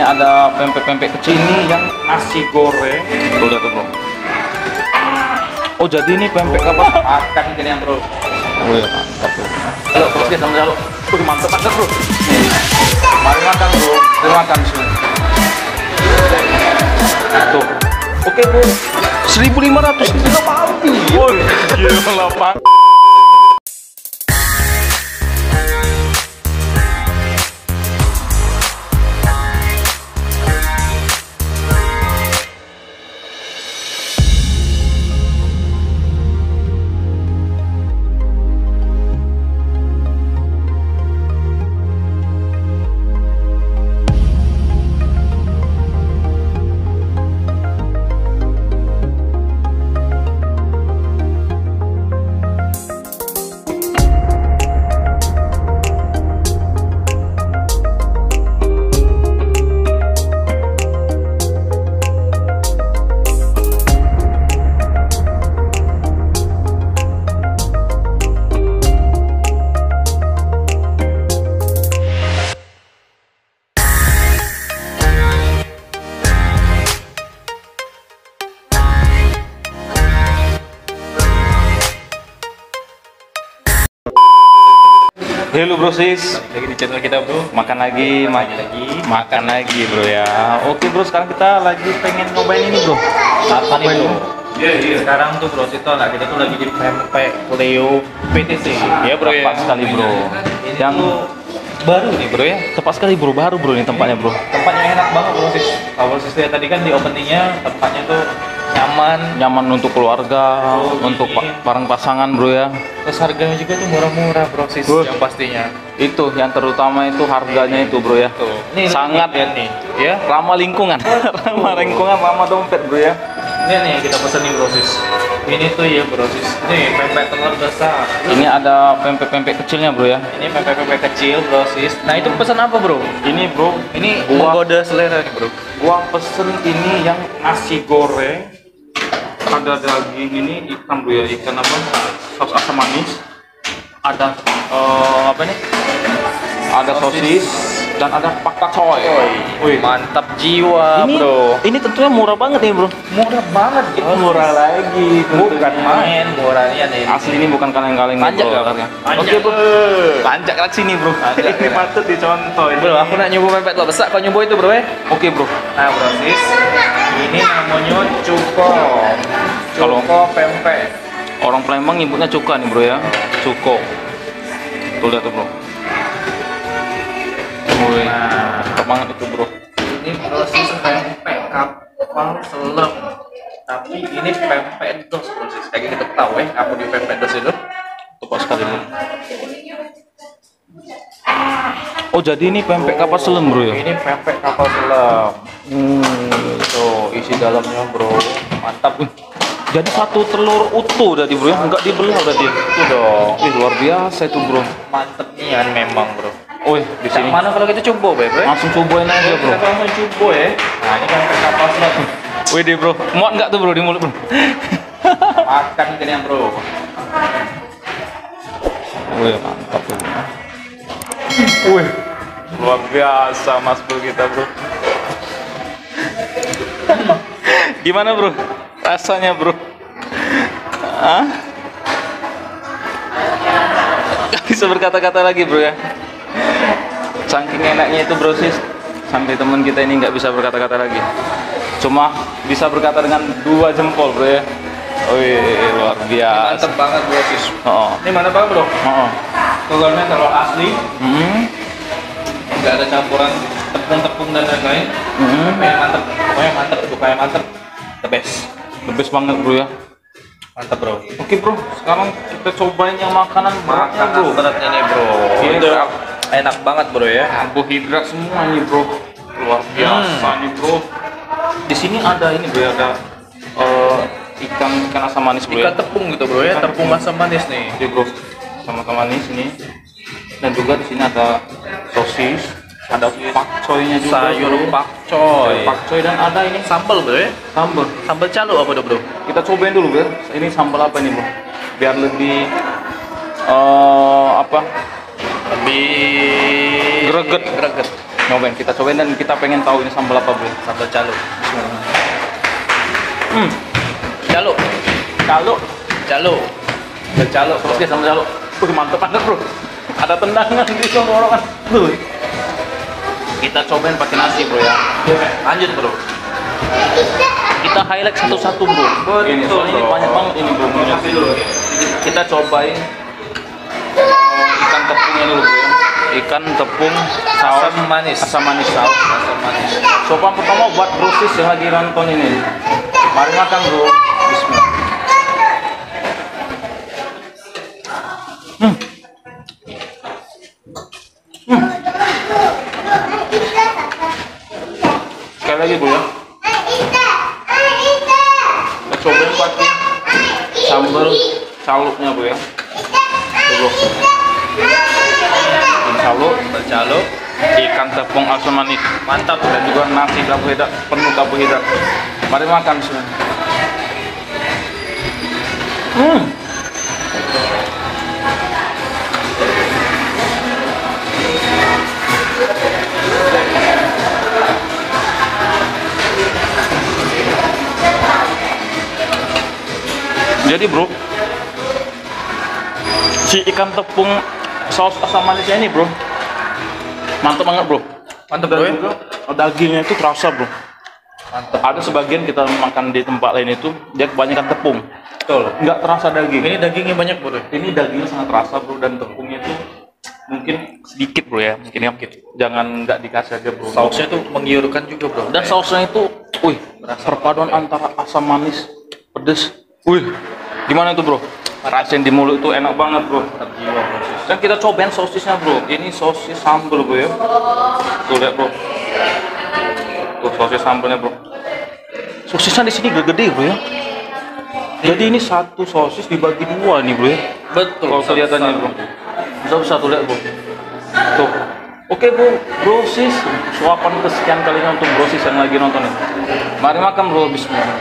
ada pempek-pempek kecil ini yang nasi goreng. Tuh lihat tuh bro. Oh jadi ini pempek apa? Makan ini yang bro. Oh ya mantap tuh. Halo bro, kita sama halo. Mantap banget bro. Nih, mari makan bro. Mari makan semua. Tuh. Oke bro. 1.500 gila babi. Woi, gila Pak. Halo bro sis, Lagi di channel kita bro. makan lagi bro ya. Oke bro, sekarang kita lagi pengen nyobain ini bro. Apa nih bro? Sekarang tuh bro, kita tuh lagi di pempek Leo PTC. Ya bro ya. Tepat sekali bro. Yang Baru nih bro ya. tepat sekali bro, baru bro ini tempatnya bro. Tempatnya enak banget bro sis. Kalau sis lihat tadi kan di openingnya tempatnya tuh nyaman. Nyaman untuk keluarga, Oh, untuk iya. bareng pasangan bro ya. Terus harganya juga tuh murah-murah bro sis. Yang pastinya. Itu yang terutama itu harganya itu bro ya. Tuh. Nih Sangat lihat nih. Ya. ramah lingkungan, ramah lingkungan, ramah dompet bro ya. Ini nih yang kita pesen nih bro sis. Ini tuh ya bro sis. Nih pempek telur besar. Ini ada pempek-pempek kecilnya bro ya. Ini pempek-pempek kecil bro sis. Nah itu pesan apa bro? Ini bro, Ini Gua- menggoda selera nih bro. gua pesen ini yang nasi goreng, ada daging ini ikan bro ya, ikan apa, saus asam manis, ada apa nih, ada sosis dan ada pak coy. Wih, Mantap jiwa ini bro. ini tentunya murah banget nih bro. Murah banget gitu. Murah lagi, Bukan main murahnya nih. asli ini bukan kaleng-kaleng nih, Panjang bro, gak? harganya. Panjang. Oke bro, panjak lagi sini bro. Panjak, Ini ya. patut dicontoh ini. Bro, aku nak nyoba pempek telur besar. Kau nyoba itu bro ya? Oke bro. Nah bro sis, ini namanya cuko. Kalau- Cuko pempek. Orang Palembang nyebutnya cuka nih bro ya, cuko. Tuh lihat tuh bro. Wih, mantap banget itu bro. Ini bro sis pempek kapal selam. Tapi ini pempek dos bro sis. Kayak kita tahu ya, apa di pempek dos itu? Tepat sekali bro. Oh jadi ini pempek kapal selam bro ya? Ini pempek kapal selam. Tuh isi dalamnya bro. Mantap. Jadi satu telur utuh tadi bro ya, nggak dibelah berarti. Itu dong. Wih luar biasa itu bro. Mantep nian memang bro. Oh di sini Mana kalau kita coba bro? langsung cobain aja bro. Kita langsung coba ya. Nah ini pempek kapal selam. Wih deh bro, muat nggak tuh bro di mulut bro? Makan ini bro. Wih mantap tuh bro. Wih luar biasa mas bro kita bro. Gimana bro? Rasanya bro? Hah? Gak bisa berkata-kata lagi bro ya. Saking enaknya itu bro sis, sampai teman kita ini nggak bisa berkata-kata lagi. Cuma bisa berkata dengan 2 jempol bro ya. Wih luar biasa. Mantep banget bro sis. Oh, Ini mana banget bro? oh. Telurnya telur asli. Hmm. Nggak ada campuran tepung-tepung dan lain-lain. Pempeknya mantep. Pokoknya mantep. Pokoknya mantep. The best. The best banget bro ya. Mantep bro. Oke bro, sekarang kita cobain yang makanan beratnya bro. Makanan beratnya nih bro. Ini Itu enak banget bro ya. Karbohidrat semua nih bro, luar biasa nih bro. Di sini ada ini bro, ada ikan asam manis bro. Ikan tepung gitu bro ya. Tepung asam manis nih. Oke bro, sama manis ini. Dan juga di sini ada sosis, ada pakcoynya juga. Sayur bro. pakcoy. Pakcoy dan ada ini Sambal bro ya. sambal. Sambal calo apa tuh bro? Kita cobain dulu bro. Ini sambal apa nih bro? Biar lebih apa? Lebih Greget. greget. Nyobain, kita cobain dan kita pengen tahu ini sambal apa bro. Sambal calo. Calo, calo, Calo. Sambal calo. oke sambal calo. Mantap banget bro. Ada tendangan di tenggorokan. Tuh. Kita cobain pakai nasi bro ya. Lanjut bro. Kita highlight satu-satu bro. Ini Betul, soalnya bro. banyak banget ini bro. Kita cobain ikan tepungnya dulu bro ya. Ikan tepung saus Asam manis. asam manis saus. Asam manis. Sopan pertama buat brosis yang lagi nonton ini. Mari makan bro. Bismillah. Sekali lagi bro ya. Kita cobain pakai sambal caluknya bro ya. Tuh, bro. Calo, Sambal calo. ikan tepung asam manis, Mantap dan juga nasi karbohidrat penuh karbohidrat. Mari makan semua. Jadi bro, si ikan tepung saus asam manisnya ini bro, mantap banget bro. Mantap Dan bro ya. juga dagingnya itu terasa bro. Mantap. Ada sebagian kita makan di tempat lain itu dia kebanyakan tepung, Betul. nggak terasa daging. Ini dagingnya banyak bro. Ini dagingnya sangat terasa bro, dan tepungnya itu mungkin sedikit bro ya, mungkin ya. Jangan nggak dikasih aja bro. Sausnya tuh menggiurkan juga bro. Dan sausnya itu, wih, perpaduan antara asam manis, pedes, wih, gimana itu bro? Rasain di mulut itu enak banget bro. Terjiwa bro. Dan kita cobain sosisnya bro. Ini sosis sambal bro ya. Tuh lihat bro. Tuh sosis sambalnya bro. Sosisnya di sini gede bro ya. Jadi ini satu sosis dibagi dua nih bro ya. Betul. Kalau kelihatannya bro. Bisa tuh lihat bro. Tuh. Oke bro, brosis. Suapan kesekian kalinya untuk brosis yang lagi nonton ini. Mari makan bro. Bismillah.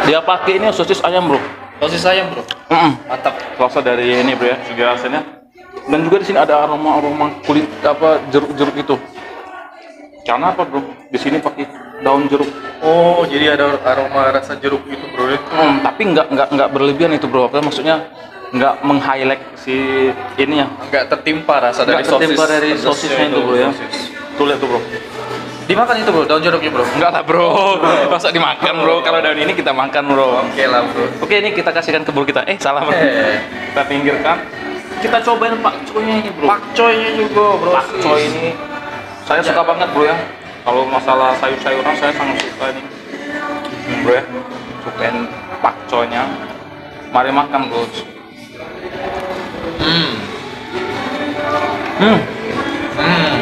Dia pakai ini sosis ayam bro. Sosis ayam bro. Mantap. Rasa dari ini bro ya, segi rasanya. Dan juga di sini ada aroma kulit apa jeruk-jeruk itu. Karena apa bro? Di sini pakai daun jeruk. Oh, jadi ada aroma rasa jeruk gitu bro ya. Tapi nggak berlebihan itu bro. Apa maksudnya nggak meng-highlight si ini ya. Enggak tertimpa rasa dari Nggak tertimpa sosis. dari sosisnya itu bro ya. Sosis. Tuh lihat tuh bro. Dimakan itu bro, daun jeruknya bro. Enggak lah bro. Masa dimakan bro? Kalau daun ini kita makan bro. Oke lah bro. Oke, ini kita kasihkan ke bro kita. Salah bro. Kita pinggirkan. Kita cobain pakcoynya ini bro. Pakcoynya juga bro. Pakcoy ini saya suka banget bro ya. Kalau masalah sayur-sayuran saya sangat suka ini bro ya. Sukain pakcoynya. Mari makan bro.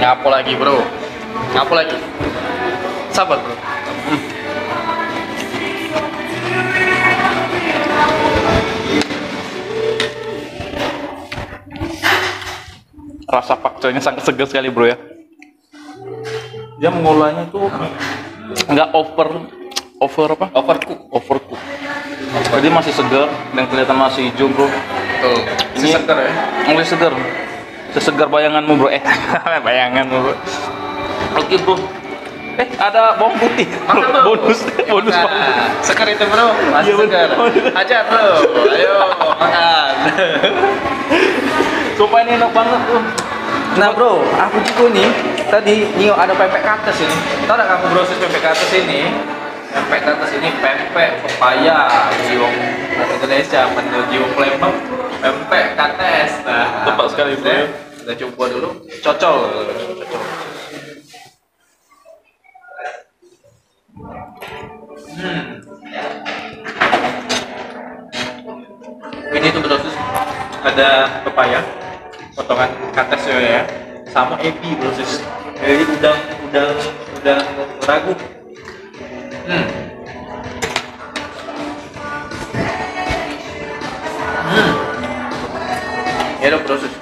Ngapo lagi bro. Ngapo lagi. Sabar bro. Rasa pakcoynya sangat segar sekali bro ya. Dia mengolahnya itu nggak over apa? Overcook. Jadi masih segar dan kelihatan masih hijau bro. Betul. Ini Segar ya. mulai segar. Sesegar bayanganmu bro. Bayanganmu bro. Oke bro. Ada bawang putih. Makan bro. bonus bawang putih. Segar itu bro. Masih Iya, segar. betul. Ajar bro. Ayo makan. Sumpah ini enak banget bro. Nah bro, aku juga nih tadi Nio ada pempek kates ini. Tahu nggak kamu brosis pempek kates ini? Pempek kates ini pempek pepaya jiwong Indonesia menu jiwong Palembang pempek kates. Nah, Tepat sekali, bro. Kita coba dulu. Cocol. Ini tuh brosis ada pepaya potongan kates ya, sama ebi brosis. Jadi udah ragu. Ya dong brosis.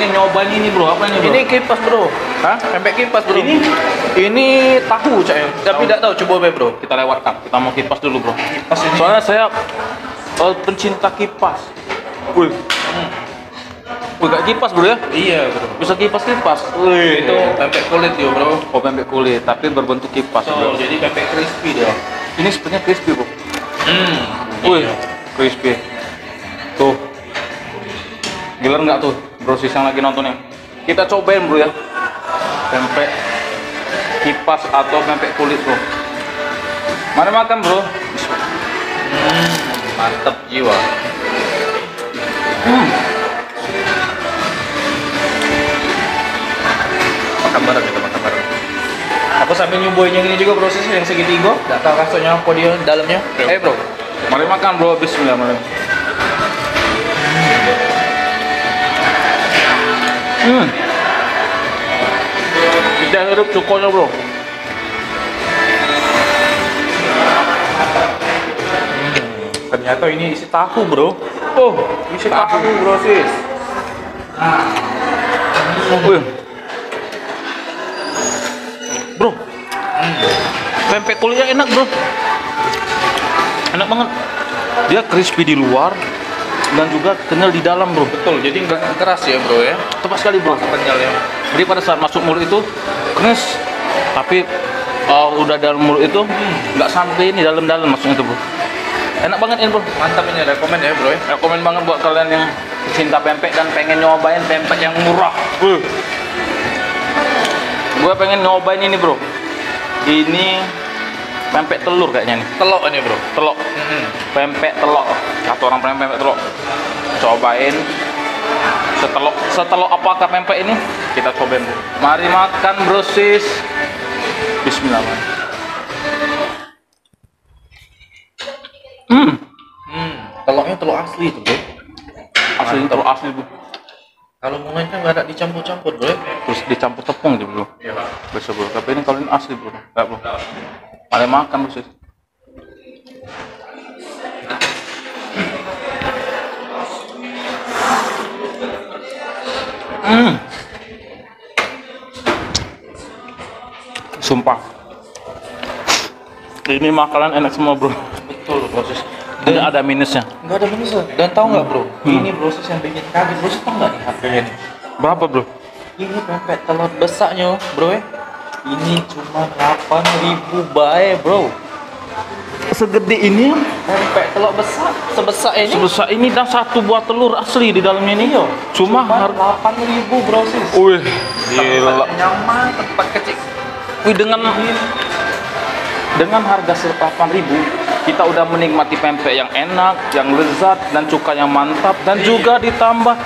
pengen nyobain ini bro, apa ini bro? Ini kipas bro. Hah? Pempek kipas bro. Ini tahu cak. Tapi tidak tahu, coba bro. kita lewatkan, kita mau kipas dulu bro. Kipas ini. Soalnya saya pencinta kipas. Wih, wih gak kipas bro ya? Iya bro. Bisa kipas. Wih, Itu pempek kulit yo bro. oh pempek kulit, tapi berbentuk kipas bro. Jadi pempek crispy dia. Ini sebenarnya crispy bro. Wih, Iya. crispy. Tuh, gila nggak tuh bro sis yang lagi nontonnya? Kita cobain bro ya, pempek kipas atau pempek kulit bro. Mari makan bro. Mantap jiwa. Makan bareng kita makan bareng. Aku sambil nyobain yang ini juga proses yang segitiga. Tidak tahu rasanya apa dia dalamnya. Bro. Mari makan bro, bismillah mari. Kita hidup cukoknya bro. Ternyata ini isi tahu bro. Oh, Isi tahu bro sis. wih. Bro, pempek kulitnya enak bro. Enak banget. Dia crispy di luar dan juga kenyal di dalam bro. Betul, jadi nggak keras ya bro ya. Tepat sekali bro. Kenyal ya. Jadi pada saat masuk mulut itu keras, tapi udah dalam mulut itu nggak sampai ini dalam-dalam masuknya itu bro. Enak banget ini bro. Mantap ini, rekomen ya bro ya. Rekomen banget buat kalian yang cinta pempek dan pengen nyobain pempek yang murah. Gue pengen nyobain ini bro. Ini pempek telur kayaknya nih. Telok ini bro. Telok. Pempek telok. Kata orang pempek telok. Cobain. Setelok apakah pempek ini? Kita cobain bro. Mari makan bro sis. Bismillah. Teloknya telok asli itu bro. Asli telur asli bro. Kalau mungkin nggak ada dicampur-campur bro ya. Terus dicampur tepung gitu bro. Iya pak. Bisa bro. Tapi ini kalau ini asli bro. Enggak bro. Mari makan bro sis. Sumpah. Ini makanan enak semua bro. Betul proses. Tidak ada minusnya. Nggak ada minus. Dan tahu nggak bro? Ini proses yang bikin kaget bro. Tahu nggak nih harganya nih? Berapa bro? Ini pempek telur besarnya bro ya. Ini cuma 8.000 bae bro. Segede ini, Pempek telur besar sebesar ini. sebesar ini dan satu buah telur asli di dalamnya ini. Cuma harga. 8.000 bro sis. Wih, gila. Nyaman, tempat kecil. Wih, dengan harga 8.000 kita udah menikmati pempek yang enak, yang lezat dan cuka yang mantap dan juga ditambah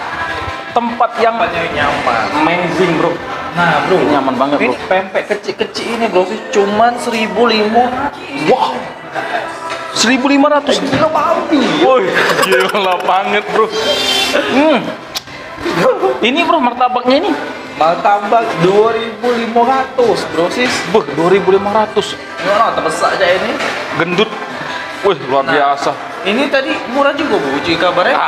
tempat yang Tempatnya nyaman. amazing bro. Nah bro, Nyaman banget bro. ini pempek kecil-kecil ini bro sis cuman 1.500. Wow, 1.500. Gila babi. Woi, gila banget bro. Ini bro martabaknya ini. Martabak 2.500 bro sis. 2.500. Gimana terbesar aja ini? Gendut. Wih, luar biasa. Ini tadi murah juga bu, Uci kabarnya.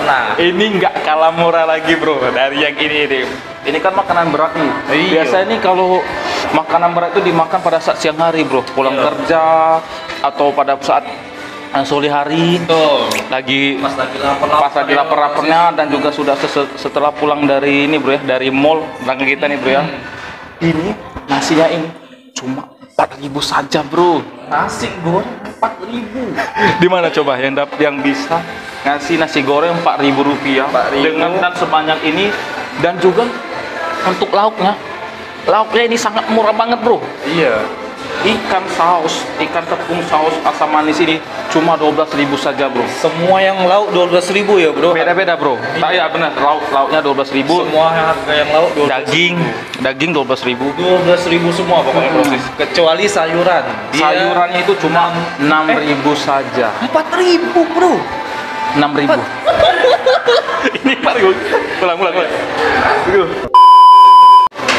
Nah, ini nggak kalah murah lagi bro dari yang ini nih. Ini kan makanan berat nih. Iya. Biasanya nih kalau makanan berat itu dimakan pada saat siang hari bro, pulang Iya. kerja atau pada saat sore hari Tuh. lagi Pas lagi lapar-lapar. pas lagi lapar-laparnya dan juga sudah setelah pulang dari ini bro ya, dari mall belakang kita nih bro ya. Ini nasinya ini cuma 4.000 saja bro. Nasi goreng 4.000. Di mana coba yang bisa ngasih nasi goreng 4.000 rupiah 4.000. dengan dan sebanyak ini dan juga untuk lauknya ini sangat murah banget bro. Iya. Ikan tepung saus asam manis ini cuma 12.000 saja bro. Semua yang lauk 12.000 ya bro. Beda-beda bro. Ya benar, lauknya 12.000. Semua harga yang lauk 12.000. Daging 12.000. 12.000 semua pokoknya proses. Kecuali sayuran. Sayurannya itu cuma 6.000 saja. 4.000 bro. 6.000. Ini 4.000. Ulang.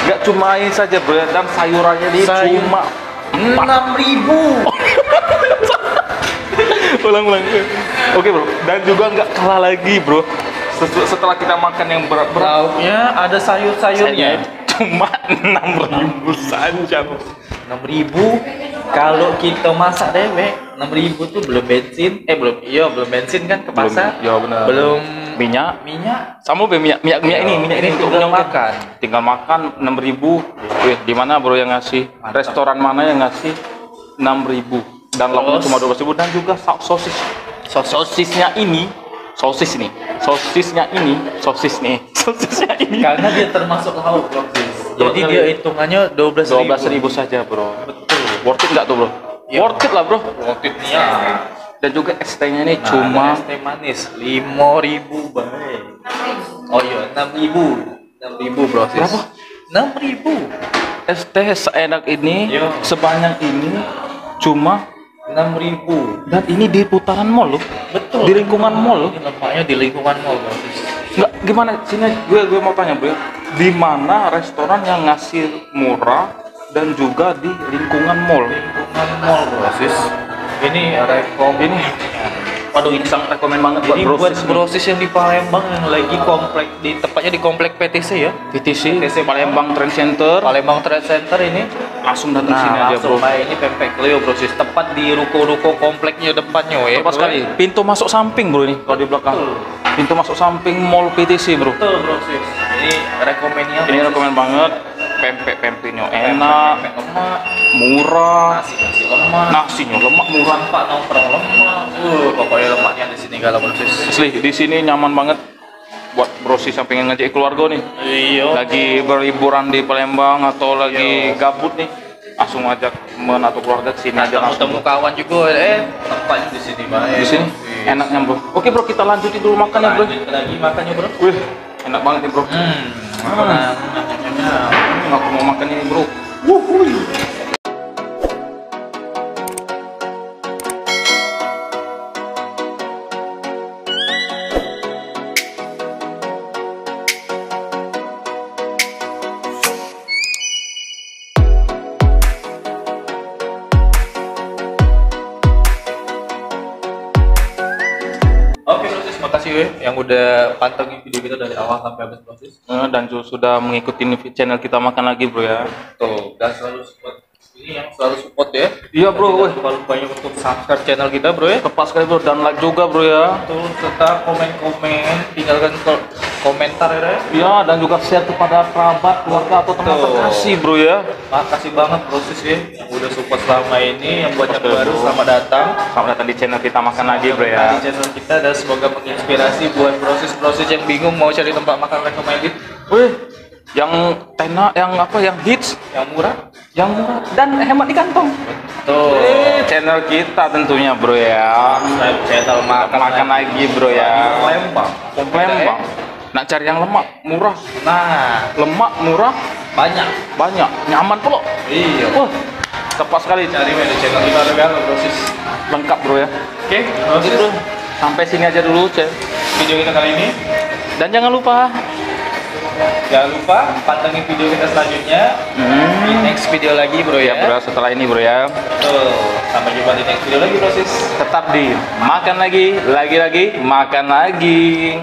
Gak cuma ini saja bro, dan sayurannya ini cuma 6.000. ulang. Oke bro, dan juga nggak kalah lagi bro Setelah kita makan yang berat Lauknya ada sayur-sayurnya. cuma 6.000 saja bro. 6.000 kalau kita masak dewek 6.000 tuh belum bensin belum bensin kan ke pasar Ya benar. belum minyak sama minyak ini untuk tinggal menyongkel. makan. Tinggal makan 6.000. Wih, di mana bro yang ngasih? Mantap. Restoran mana yang ngasih 6.000 dan lauknya Terus? cuma 12.000 dan juga sosisnya ini sosis nih Karena dia termasuk lauk sosis. Jadi Betul. dia hitungannya 12.000. 12.000 saja bro. Betul. Worth it nggak tuh bro? Ya. Worth it lah bro. Worth it nih ya. Dan juga es tehnya ini Nah, cuma ada es teh manis 5.000 baik. Oh iya 6.000 bro. sis. Berapa? 6.000. es teh seenak ini Yo. sebanyak ini cuma 6.000. dan ini di putaran mall loh. Betul. Di lingkungan mall loh. Ini lemaknya di lingkungan mall bro. sis. Nggak, gimana sini gue mau tanya bro, di mana restoran yang ngasih murah dan juga di lingkungan mall? Lingkungan mall bro. sis. Ini rekom Ini, waduh ini sangat rekomen banget buat Ini buat brosis. brosis yang di Palembang yang lagi tepatnya di komplek PTC ya. PTC Palembang Trade Center, Palembang Trade Center ini. langsung datang sini aja bro. langsung baik ini pempek Cleo brosis tepat di ruko-ruko kompleknya depannya ya. Tepat sekali, pintu masuk samping bro ini kalau di belakang. Betul. Pintu masuk samping mall PTC bro. Betul brosis. Ini rekomennya. Ini rekomen banget, pempeknya enak, Pempek lemak, murah, nasi lemak, nasinya lemak murah. tanpa nongkrong lemak. Pokoknya lemaknya di sini kalau brosis. Asli di sini nyaman banget buat brosis yang pengen ngajak keluarga nih. Iya. Lagi berliburan di Palembang atau lagi gabut nih, langsung ajak temen atau keluarga ke sini aja langsung. Temu kawan juga tempatnya di sini baik. Di sini enaknya bro. Oke bro, kita lanjutin dulu makannya bro. Lanjut lagi makannya bro. Wih, enak banget nih bro. Aku mau makan ini bro. Oke brosis, makasih yang udah pantengin video kita dari awal sampai habis brosis. Dan juga sudah mengikuti channel kita makan lagi bro ya. Tuh, dan selalu support ini yang selalu support ya. Iya bro, Jangan lupa banyak untuk subscribe channel kita bro ya. tepat sekali bro, dan like juga bro ya. Tuh, serta komen-komen, tinggalkan komentar ya. Iya, dan juga share kepada kerabat, keluarga atau teman Betul. terkasih bro ya. Makasih banget brosis ya yang udah support selama ini, yang buat yang Betul, baru bro. selamat datang. Selamat datang di channel kita makan lagi bro Di ya. channel kita dan semoga menginspirasi buat brosis-brosis yang bingung mau cari tempat makan recommended Wih, yang tenar, yang apa, yang hits, yang murah. yang murah dan hemat di kantong. Tuh. Channel kita tentunya bro ya. Subscribe channel Makan lagi bro ya. Palembang. Palembang. Nak cari yang lemak murah, Nah, lemak murah banyak. banyak, nyaman pula. Iya. Wah, tepat sekali, Cari di channel kita kan brosis. lengkap bro ya. Oke, Oke bro, sampai sini aja dulu video kita kali ini. dan jangan lupa Jangan lupa pantengin video kita selanjutnya. Di next video lagi bro ya ya. bro, setelah ini bro ya. Tuh, sampai jumpa di next video lagi brosis. Tetap di makan lagi, makan lagi.